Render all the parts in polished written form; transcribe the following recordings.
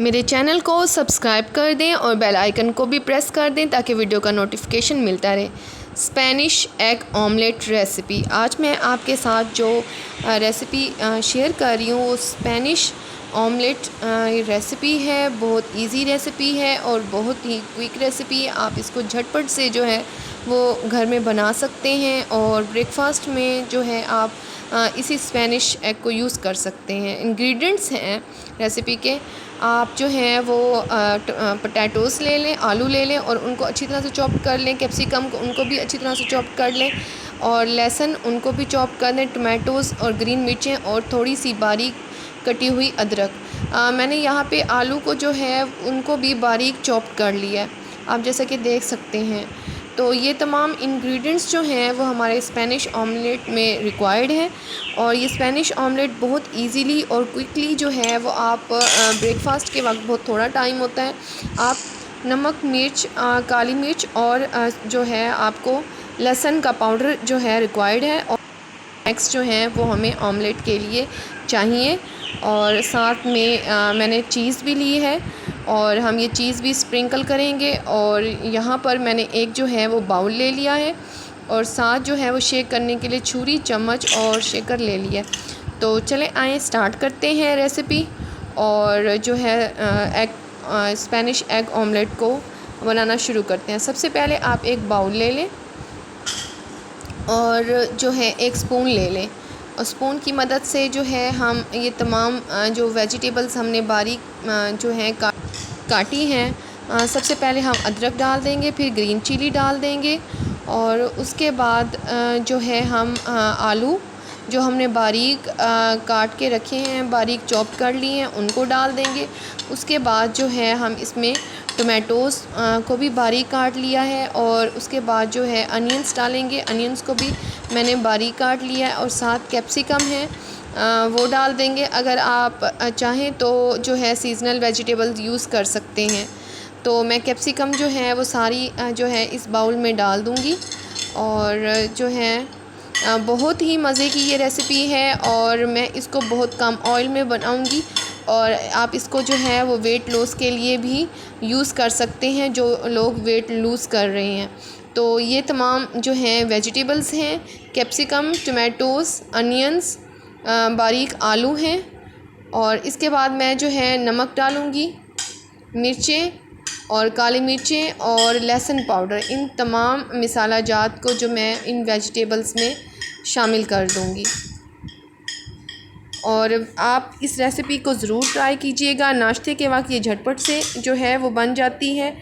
मेरे चैनल को सब्सक्राइब कर दें और बेल आइकन को भी प्रेस कर दें ताकि वीडियो का नोटिफिकेशन मिलता रहे। स्पेनिश एग ऑमलेट रेसिपी, आज मैं आपके साथ जो रेसिपी शेयर कर रही हूँ वो स्पेनिश ऑमलेट रेसिपी है। बहुत इजी रेसिपी है और बहुत ही क्विक रेसिपी है। आप इसको झटपट से जो है वो घर में बना सकते हैं और ब्रेकफास्ट में जो है आप इसी स्पेनिश एग को यूज़ कर सकते हैं। इंग्रेडिएंट्स हैं रेसिपी के, आप जो हैं वो पोटैटोज़ ले लें, आलू ले लें और उनको अच्छी तरह से चॉप कर लें। कैप्सिकम को उनको भी अच्छी तरह से चॉप कर लें और लहसुन उनको भी चॉप कर लें। टमाटोज़ और ग्रीन मिर्चें और थोड़ी सी बारीक कटी हुई अदरक। मैंने यहाँ पे आलू को जो है उनको भी बारीक चॉप कर लिया है, आप जैसा कि देख सकते हैं। तो ये तमाम इंग्रेडिएंट्स जो हैं वो हमारे स्पेनिश ऑमलेट में रिक्वायर्ड है और ये स्पेनिश ऑमलेट बहुत इजीली और क्विकली जो है वो आप ब्रेकफास्ट के वक्त, बहुत थोड़ा टाइम होता है, आप नमक, मिर्च, काली मिर्च और जो है आपको लहसुन का पाउडर जो है रिक्वायर्ड है और नेक्स्ट जो है वो हमें ऑमलेट के लिए चाहिए। और साथ में मैंने चीज़ भी ली है और हम ये चीज़ भी स्प्रिंकल करेंगे। और यहाँ पर मैंने एक जो है वो बाउल ले लिया है और साथ जो है वो शेक करने के लिए छुरी, चम्मच और शेकर ले लिया। तो चलें आए स्टार्ट करते हैं रेसिपी और जो है एग स्पेनिश एग ऑमलेट को बनाना शुरू करते हैं। सबसे पहले आप एक बाउल ले लें और जो है एक स्पून ले लें और स्पून की मदद से जो है हम ये तमाम जो वेजिटेबल्स हमने बारीक जो है काटी हैं, सबसे पहले हम अदरक डाल देंगे, फिर ग्रीन चिली डाल देंगे और उसके बाद जो है हम आलू जो हमने बारीक काट के रखे हैं, बारीक चॉप कर लिए हैं, उनको डाल देंगे। उसके बाद जो है हम इसमें टमाटोज़ को भी बारीक काट लिया है और उसके बाद जो है अनियंस डालेंगे। अनियंस को भी मैंने बारीक काट लिया है और साथ कैप्सिकम है वो डाल देंगे। अगर आप चाहें तो जो है सीज़नल वेजिटेबल्स यूज़ कर सकते हैं। तो मैं कैप्सिकम जो है वो सारी जो है इस बाउल में डाल दूँगी और जो है बहुत ही मज़े की ये रेसिपी है और मैं इसको बहुत कम ऑयल में बनाऊंगी और आप इसको जो है वो वेट लॉस के लिए भी यूज़ कर सकते हैं जो लोग वेट लूज़ कर रहे हैं। तो ये तमाम जो हैं वेजिटेबल्स हैं, कैप्सिकम, टमाटोज़, अनियंस, बारीक आलू हैं और इसके बाद मैं जो है नमक डालूँगी, मिर्चें और काली मिर्चें और लहसुन पाउडर, इन तमाम मसाला जात को जो मैं इन वेजिटेबल्स में शामिल कर दूंगी। और आप इस रेसिपी को ज़रूर ट्राई कीजिएगा। नाश्ते के वक्त ये झटपट से जो है वो बन जाती है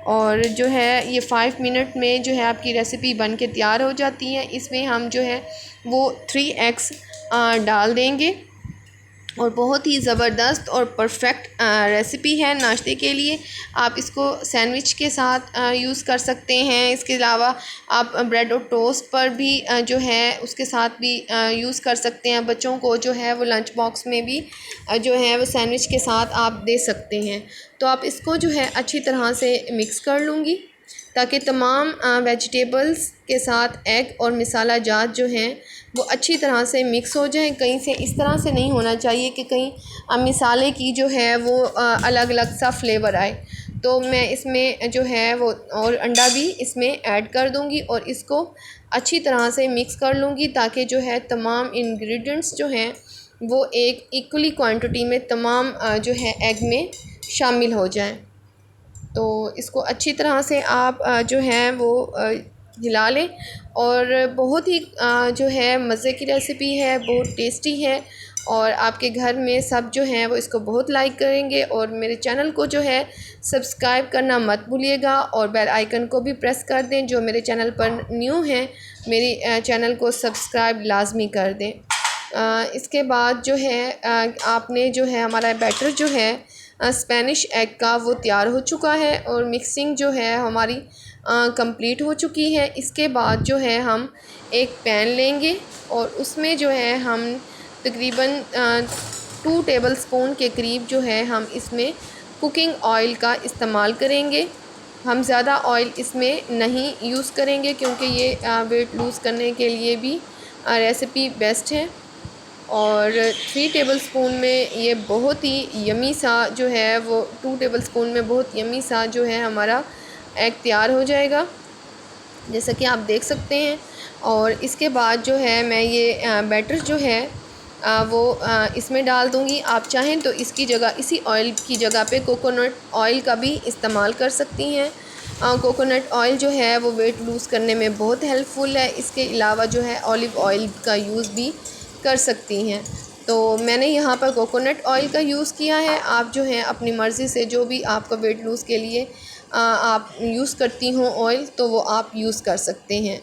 और जो है ये 5 मिनट में जो है आपकी रेसिपी बन के तैयार हो जाती है। इसमें हम जो है वो 3 एग्स डाल देंगे और बहुत ही ज़बरदस्त और परफेक्ट रेसिपी है नाश्ते के लिए। आप इसको सैंडविच के साथ यूज़ कर सकते हैं। इसके अलावा आप ब्रेड और टोस्ट पर भी जो है उसके साथ भी यूज़ कर सकते हैं। बच्चों को जो है वो लंच बॉक्स में भी जो है वो सैंडविच के साथ आप दे सकते हैं। तो आप इसको जो है अच्छी तरह से मिक्स कर लूँगी ताकि तमाम वेजिटेबल्स के साथ एग और मसाला जात जो हैं वो अच्छी तरह से मिक्स हो जाएं। कहीं से इस तरह से नहीं होना चाहिए कि कहीं मसाले की जो है वो अलग अलग सा फ्लेवर आए। तो मैं इसमें जो है वो और अंडा भी इसमें ऐड कर दूंगी और इसको अच्छी तरह से मिक्स कर लूँगी ताकि जो है तमाम इंग्रेडिएंट्स जो हैं वो एक इक्वली क्वांटिटी में तमाम जो है एग में शामिल हो जाएं। तो इसको अच्छी तरह से आप जो है वो हिला लें और बहुत ही जो है मज़े की रेसिपी है, बहुत टेस्टी है और आपके घर में सब जो हैं वो इसको बहुत लाइक करेंगे। और मेरे चैनल को जो है सब्सक्राइब करना मत भूलिएगा और बेल आइकन को भी प्रेस कर दें। जो मेरे चैनल पर न्यू हैं मेरी चैनल को सब्सक्राइब लाजमी कर दें। इसके बाद जो है आपने जो है हमारा बैटर जो है स्पेनिश एग का वो तैयार हो चुका है और मिक्सिंग जो है हमारी कंप्लीट हो चुकी है। इसके बाद जो है हम एक पैन लेंगे और उसमें जो है हम तकरीबन 2 टेबलस्पून के करीब जो है हम इसमें कुकिंग ऑयल का इस्तेमाल करेंगे। हम ज़्यादा ऑयल इसमें नहीं यूज़ करेंगे क्योंकि ये वेट लूज़ करने के लिए भी रेसिपी बेस्ट है। और 3 टेबलस्पून में ये बहुत ही यमी सा जो है वो 2 टेबलस्पून में बहुत यमी सा जो है हमारा एग तैयार हो जाएगा, जैसा कि आप देख सकते हैं। और इसके बाद जो है मैं ये बैटर जो है वो इसमें डाल दूँगी। आप चाहें तो इसकी जगह, इसी ऑयल की जगह पे कोकोनट ऑयल का भी इस्तेमाल कर सकती हैं। कोकोनट ऑयल जो है वो वेट लूज़ करने में बहुत हेल्पफुल है। इसके अलावा जो है ऑलिव ऑयल का यूज़ भी कर सकती हैं। तो मैंने यहाँ पर कोकोनट ऑयल का यूज़ किया है। आप जो है अपनी मर्ज़ी से जो भी आपका वेट लूज़ के लिए आप यूज़ करती हों ऑयल, तो वो आप यूज़ कर सकते हैं।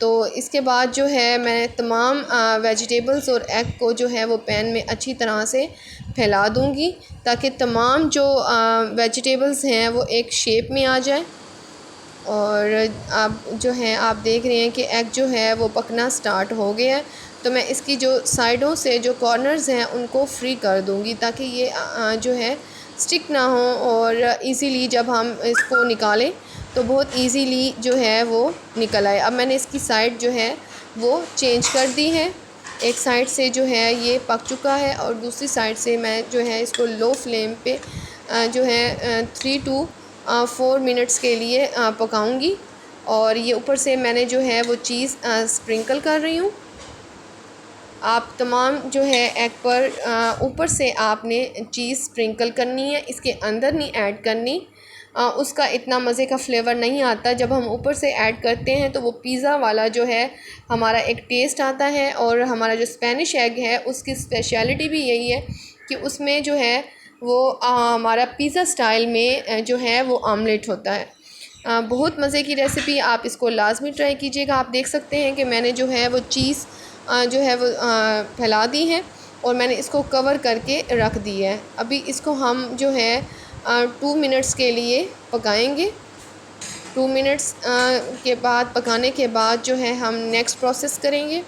तो इसके बाद जो है मैं तमाम वेजिटेबल्स और एग को जो है वो पैन में अच्छी तरह से फैला दूँगी, ताकि तमाम जो वेजिटेबल्स हैं वो एक शेप में आ जाए। और आप जो है आप देख रहे हैं कि एग जो है वो पकना स्टार्ट हो गया है। तो मैं इसकी जो साइडों से जो कॉर्नर्स हैं उनको फ्री कर दूँगी, ताकि ये जो है स्टिक ना हो और इजीली जब हम इसको निकालें तो बहुत इजीली जो है वो निकल आए। अब मैंने इसकी साइड जो है वो चेंज कर दी है। एक साइड से जो है ये पक चुका है और दूसरी साइड से मैं जो है इसको लो फ्लेम पे जो है 3 to 4 मिनट्स के लिए पकाऊंगी। और ये ऊपर से मैंने जो है वो चीज़ स्प्रिंकल कर रही हूँ। आप तमाम जो है एग पर ऊपर से आपने चीज़ स्प्रिंकल करनी है, इसके अंदर नहीं ऐड करनी। उसका इतना मज़े का फ्लेवर नहीं आता। जब हम ऊपर से ऐड करते हैं तो वो पिज़्ज़ा वाला जो है हमारा एक टेस्ट आता है। और हमारा जो स्पेनिश एग है उसकी स्पेशलिटी भी यही है कि उसमें जो है वो हमारा पिज़्ज़ा स्टाइल में जो है वो ऑमलेट होता है। बहुत मज़े की रेसिपी, आप इसको लाजमी ट्राई कीजिएगा। आप देख सकते हैं कि मैंने जो है वो चीज़ जो है वो फैला दी है और मैंने इसको कवर करके रख दी है। अभी इसको हम जो है 2 मिनट्स के लिए पकाएंगे। 2 मिनट्स के बाद पकाने के बाद जो है हम नेक्स्ट प्रोसेस करेंगे।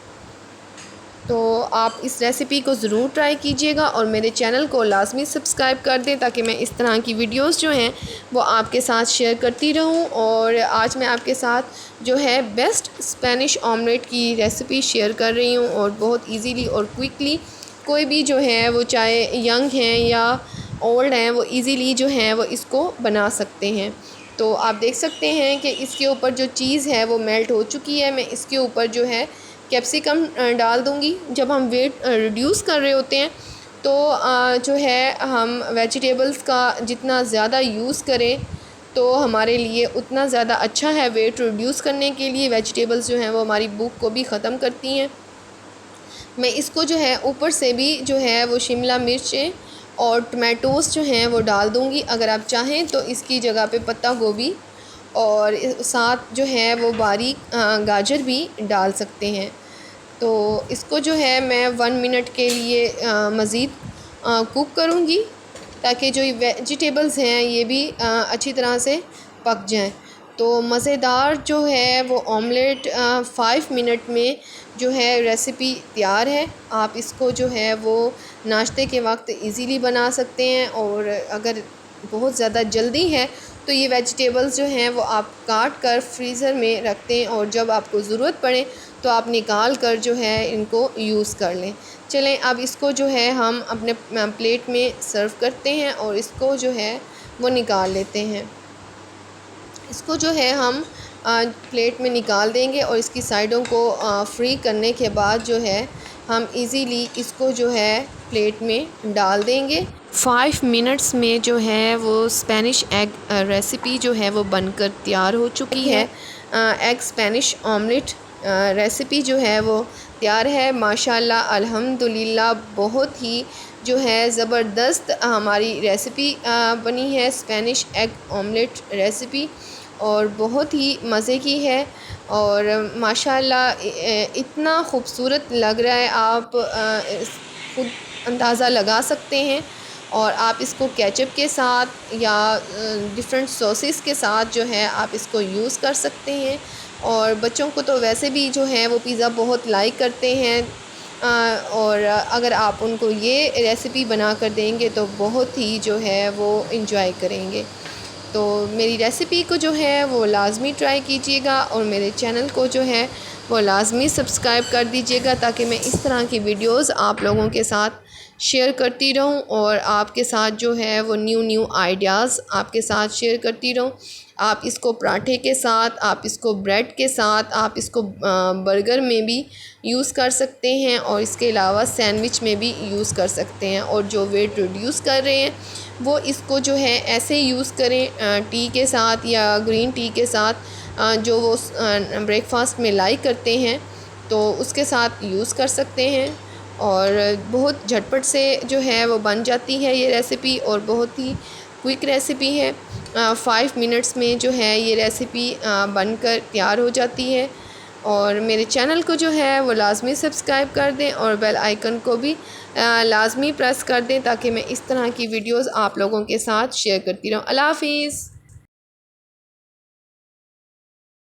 तो आप इस रेसिपी को ज़रूर ट्राई कीजिएगा और मेरे चैनल को लाजमी सब्सक्राइब कर दें, ताकि मैं इस तरह की वीडियोस जो हैं वो आपके साथ शेयर करती रहूं। और आज मैं आपके साथ जो है बेस्ट स्पेनिश ऑमलेट की रेसिपी शेयर कर रही हूं, और बहुत इजीली और क्विकली कोई भी जो है वो चाहे यंग हैं या ओल्ड हैं वो इजीली जो है वो इसको बना सकते हैं। तो आप देख सकते हैं कि इसके ऊपर जो चीज़ है वो मेल्ट हो चुकी है। मैं इसके ऊपर जो है कैप्सिकम डाल दूँगी। जब हम वेट रिड्यूस कर रहे होते हैं तो जो है हम वेजिटेबल्स का जितना ज़्यादा यूज़ करें तो हमारे लिए उतना ज़्यादा अच्छा है। वेट रिड्यूस करने के लिए वेजिटेबल्स जो हैं वो हमारी भूख को भी ख़त्म करती हैं। मैं इसको जो है ऊपर से भी जो है वो शिमला मिर्चें और टमाटोज़ जो हैं वो डाल दूँगी। अगर आप चाहें तो इसकी जगह पे पत्ता गोभी और साथ जो है वो बारीक गाजर भी डाल सकते हैं। तो इसको जो है मैं 1 मिनट के लिए मज़ीद कुक करूँगी, ताकि जो ये वेजिटेबल्स हैं ये भी अच्छी तरह से पक जाएं। तो मज़ेदार जो है वो ऑमलेट 5 मिनट में जो है रेसिपी तैयार है। आप इसको जो है वो नाश्ते के वक्त इजीली बना सकते हैं। और अगर बहुत ज़्यादा जल्दी है तो ये वेजिटेबल्स जो हैं वो आप काट कर फ्रीज़र में रखते हैं, और जब आपको ज़रूरत पड़े तो आप निकाल कर जो है इनको यूज़ कर लें। चलें अब इसको जो है हम अपने प्लेट में सर्व करते हैं और इसको जो है वो निकाल लेते हैं। इसको जो है हम प्लेट में निकाल देंगे और इसकी साइडों को फ्री करने के बाद जो है हम इजीली इसको जो है प्लेट में डाल देंगे। 5 मिनट्स में जो है वो स्पेनिश एग रेसिपी जो है वो बनकर तैयार हो चुकी है। एग स्पेनिश ऑमलेट रेसिपी जो है वो तैयार है। माशाल्लाह अल्हम्दुलिल्लाह बहुत ही जो है ज़बरदस्त हमारी रेसिपी बनी है स्पेनिश एग ऑमलेट रेसिपी, और बहुत ही मज़े की है। और माशाल्लाह इतना ख़ूबसूरत लग रहा है, आप खुद अंदाज़ा लगा सकते हैं। और आप इसको केचप के साथ या डिफरेंट सॉसेस के साथ जो है आप इसको यूज़ कर सकते हैं। और बच्चों को तो वैसे भी जो है वो पिज़्ज़ा बहुत लाइक करते हैं। और अगर आप उनको ये रेसिपी बना कर देंगे तो बहुत ही जो है वो इंजॉय करेंगे। तो मेरी रेसिपी को जो है वो लाजमी ट्राई कीजिएगा और मेरे चैनल को जो है वो लाज़मी सब्सक्राइब कर दीजिएगा, ताकि मैं इस तरह की वीडियोस आप लोगों के साथ शेयर करती रहूं और आपके साथ जो है वो न्यू आइडियाज़ आपके साथ शेयर करती रहूं। आप इसको पराठे के साथ, आप इसको ब्रेड के साथ, आप इसको बर्गर में भी यूज़ कर सकते हैं और इसके अलावा सैंडविच में भी यूज़ कर सकते हैं। और जो वेट रिड्यूस कर रहे हैं वो इसको जो है ऐसे यूज़ करें टी के साथ या ग्रीन टी के साथ, जो वो ब्रेकफास्ट में लाइक करते हैं तो उसके साथ यूज़ कर सकते हैं। और बहुत झटपट से जो है वो बन जाती है ये रेसिपी, और बहुत ही क्विक रेसिपी है। 5 मिनट्स में जो है ये रेसिपी बनकर तैयार हो जाती है। और मेरे चैनल को जो है वो लाज़मी सब्सक्राइब कर दें और बेल आइकन को भी लाज़मी प्रेस कर दें, ताकि मैं इस तरह की वीडियोस आप लोगों के साथ शेयर करती रहूँ। अल्लाह हाफ़िज़।